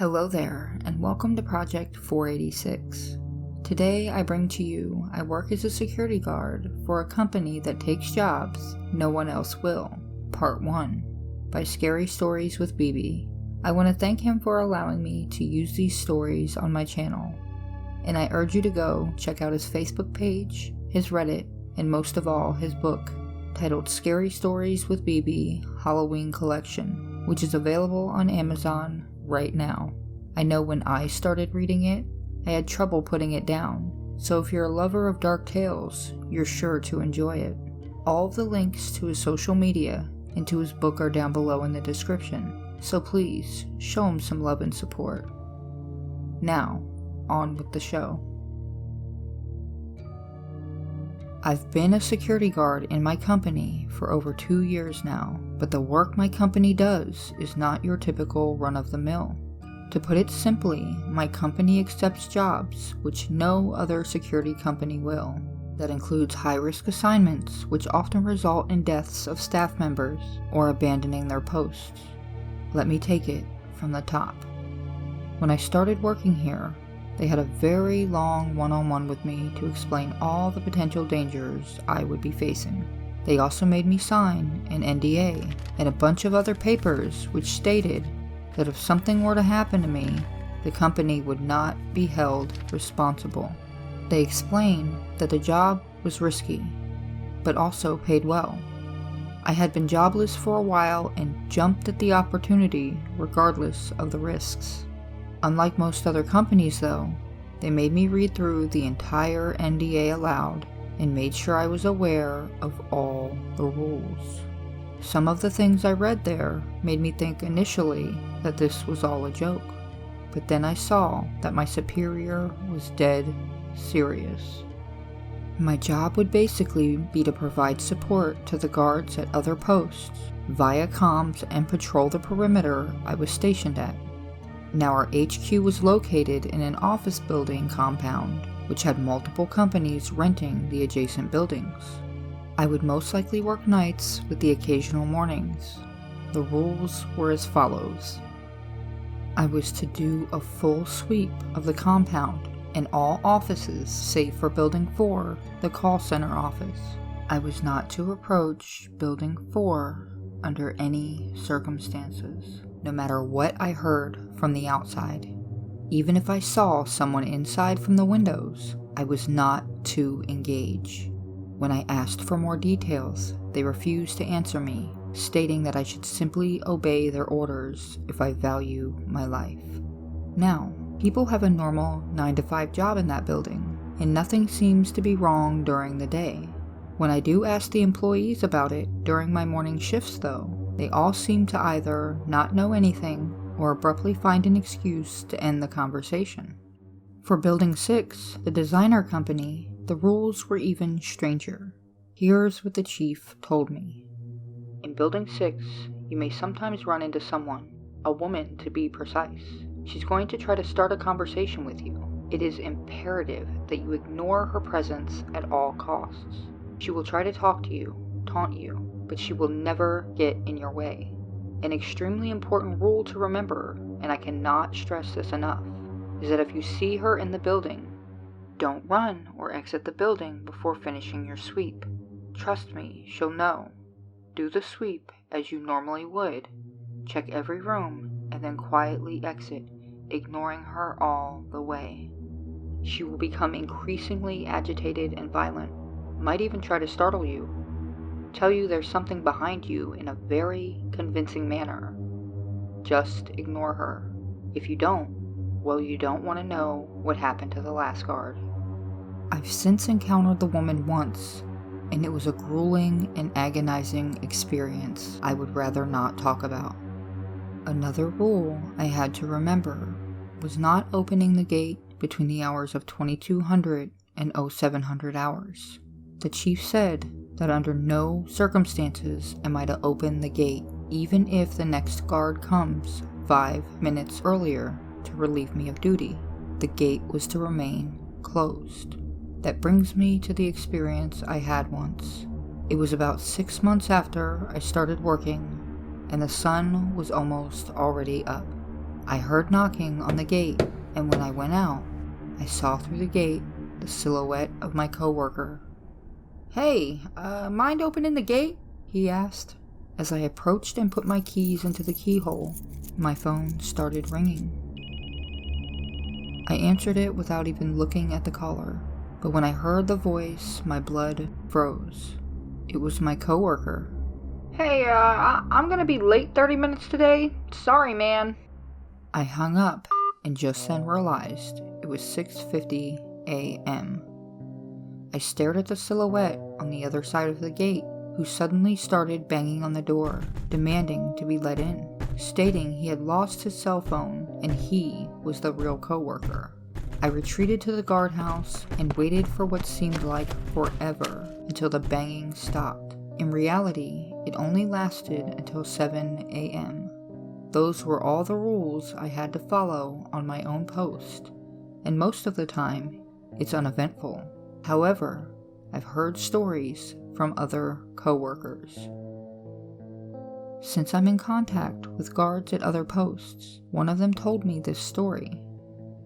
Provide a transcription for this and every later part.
Hello there, and welcome to Project 486. Today I bring to you I work as a security guard for a company that takes jobs no one else will, Part 1, by Scary Stories with BB. I want to thank him for allowing me to use these stories on my channel, and I urge you to go check out his Facebook page, his Reddit, and most of all his book, titled Scary Stories with BB Halloween Collection, which is available on Amazon right now. I know when I started reading it, I had trouble putting it down, so if you're a lover of dark tales, you're sure to enjoy it. All of the links to his social media and to his book are down below in the description, so please show him some love and support. Now, on with the show. I've been a security guard in my company for over 2 years now, but the work my company does is not your typical run-of-the-mill. To put it simply, my company accepts jobs which no other security company will. That includes high-risk assignments which often result in deaths of staff members or abandoning their posts. Let me take it from the top. When I started working here, they had a very long one-on-one with me to explain all the potential dangers I would be facing. They also made me sign an NDA and a bunch of other papers which stated that if something were to happen to me, the company would not be held responsible. They explained that the job was risky, but also paid well. I had been jobless for a while and jumped at the opportunity regardless of the risks. Unlike most other companies though, they made me read through the entire NDA aloud and made sure I was aware of all the rules. Some of the things I read there made me think initially that this was all a joke, but then I saw that my superior was dead serious. My job would basically be to provide support to the guards at other posts via comms and patrol the perimeter I was stationed at. Now our HQ was located in an office building compound, which had multiple companies renting the adjacent buildings. I would most likely work nights with the occasional mornings. The rules were as follows. I was to do a full sweep of the compound and all offices save for Building 4, the call center office. I was not to approach Building 4 under any circumstances, no matter what I heard from the outside. Even if I saw someone inside from the windows, I was not to engage. When I asked for more details, they refused to answer me, stating that I should simply obey their orders if I value my life. Now, people have a normal 9-to-5 job in that building, and nothing seems to be wrong during the day. When I do ask the employees about it during my morning shifts though, they all seem to either not know anything or abruptly find an excuse to end the conversation. For Building 6, the designer company, the rules were even stranger. Here's what the chief told me. In Building 6, you may sometimes run into someone, a woman to be precise. She's going to try to start a conversation with you. It is imperative that you ignore her presence at all costs. She will try to talk to you, taunt you, but she will never get in your way. An extremely important rule to remember, and I cannot stress this enough, is that if you see her in the building, don't run or exit the building before finishing your sweep. Trust me, she'll know. Do the sweep as you normally would. Check every room and then quietly exit, ignoring her all the way. She will become increasingly agitated and violent, might even try to startle you, tell you there's something behind you in a very convincing manner. Just ignore her. If you don't, well, you don't want to know what happened to the last guard. I've since encountered the woman once, and it was a grueling and agonizing experience I would rather not talk about. Another rule I had to remember was not opening the gate between the hours of 2200 and 0700 hours. The chief said that under no circumstances am I to open the gate, even if the next guard comes 5 minutes earlier to relieve me of duty. The gate was to remain closed. That brings me to the experience I had once. It was about 6 months after I started working, and the sun was almost already up. I heard knocking on the gate, and when I went out, I saw through the gate the silhouette of my coworker. "Hey, mind opening the gate?" he asked. As I approached and put my keys into the keyhole, my phone started ringing. I answered it without even looking at the caller, but when I heard the voice, my blood froze. It was my coworker. "Hey, I'm gonna be late 30 minutes today. Sorry, man." I hung up and just then realized it was 6:50 a.m. I stared at the silhouette on the other side of the gate, who suddenly started banging on the door, demanding to be let in, stating he had lost his cell phone and he was the real coworker. I retreated to the guardhouse and waited for what seemed like forever until the banging stopped. In reality, it only lasted until 7 a.m. Those were all the rules I had to follow on my own post, and most of the time, it's uneventful. However, I've heard stories from other coworkers. Since I'm in contact with guards at other posts, one of them told me this story.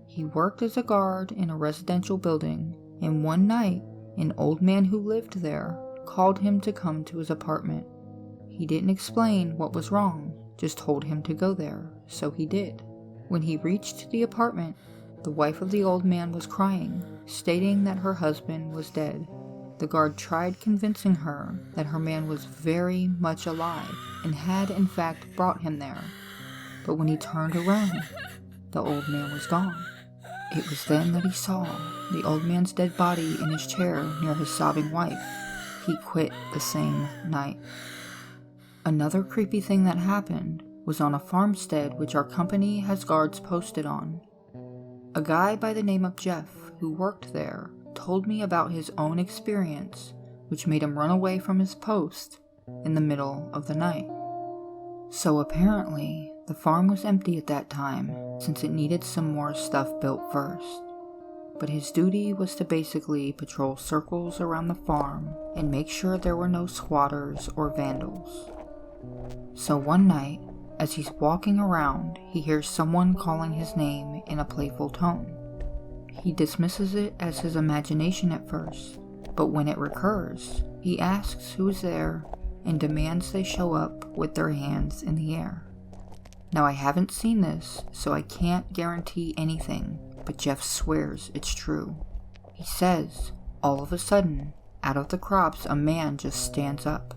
He worked as a guard in a residential building, and one night, an old man who lived there called him to come to his apartment. He didn't explain what was wrong, just told him to go there, so he did. When he reached the apartment, the wife of the old man was crying, stating that her husband was dead. The guard tried convincing her that her man was very much alive and had in fact brought him there. But when he turned around, the old man was gone. It was then that he saw the old man's dead body in his chair near his sobbing wife. He quit the same night. Another creepy thing that happened was on a farmstead which our company has guards posted on. A guy by the name of Jeff, who worked there, told me about his own experience, which made him run away from his post in the middle of the night. So apparently, the farm was empty at that time, since it needed some more stuff built first. But his duty was to basically patrol circles around the farm and make sure there were no squatters or vandals. So one night, as he's walking around, he hears someone calling his name in a playful tone. He dismisses it as his imagination at first, but when it recurs, he asks who is there and demands they show up with their hands in the air. Now I haven't seen this, so I can't guarantee anything, but Jeff swears it's true. He says, all of a sudden, out of the crops a man just stands up.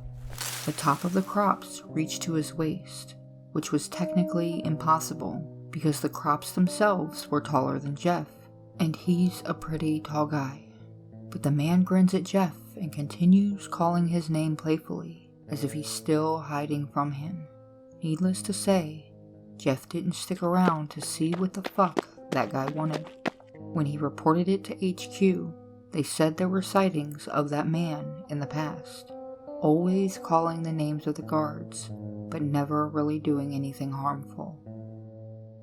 The top of the crops reached to his waist, which was technically impossible because the crops themselves were taller than Jeff, and he's a pretty tall guy. But the man grins at Jeff and continues calling his name playfully, as if he's still hiding from him. Needless to say, Jeff didn't stick around to see what the fuck that guy wanted. When he reported it to HQ, they said there were sightings of that man in the past, always calling the names of the guards, but never really doing anything harmful.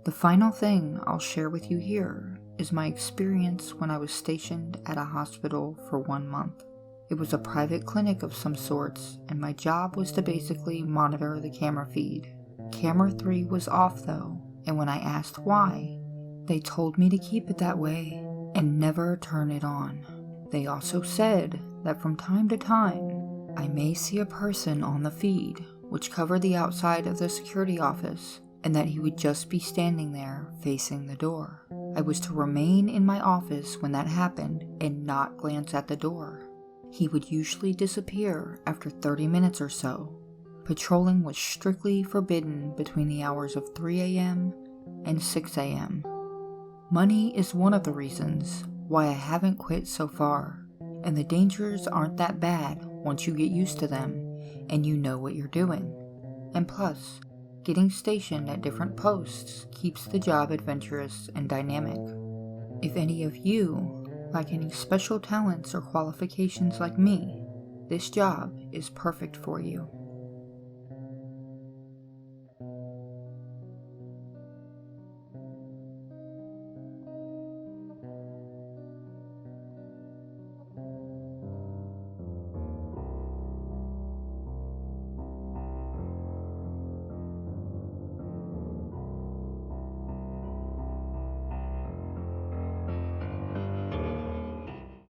The final thing I'll share with you here is my experience when I was stationed at a hospital for 1 month. It was a private clinic of some sorts, and my job was to basically monitor the camera feed. Camera 3 was off though, and when I asked why, they told me to keep it that way and never turn it on. They also said that from time to time, I may see a person on the feed, which covered the outside of the security office, and that he would just be standing there facing the door. I was to remain in my office when that happened and not glance at the door. He would usually disappear after 30 minutes or so. Patrolling was strictly forbidden between the hours of 3 a.m. and 6 a.m. Money is one of the reasons why I haven't quit so far, and the dangers aren't that bad once you get used to them and you know what you're doing. And plus, getting stationed at different posts keeps the job adventurous and dynamic. If any of you lack any special talents or qualifications like me, this job is perfect for you.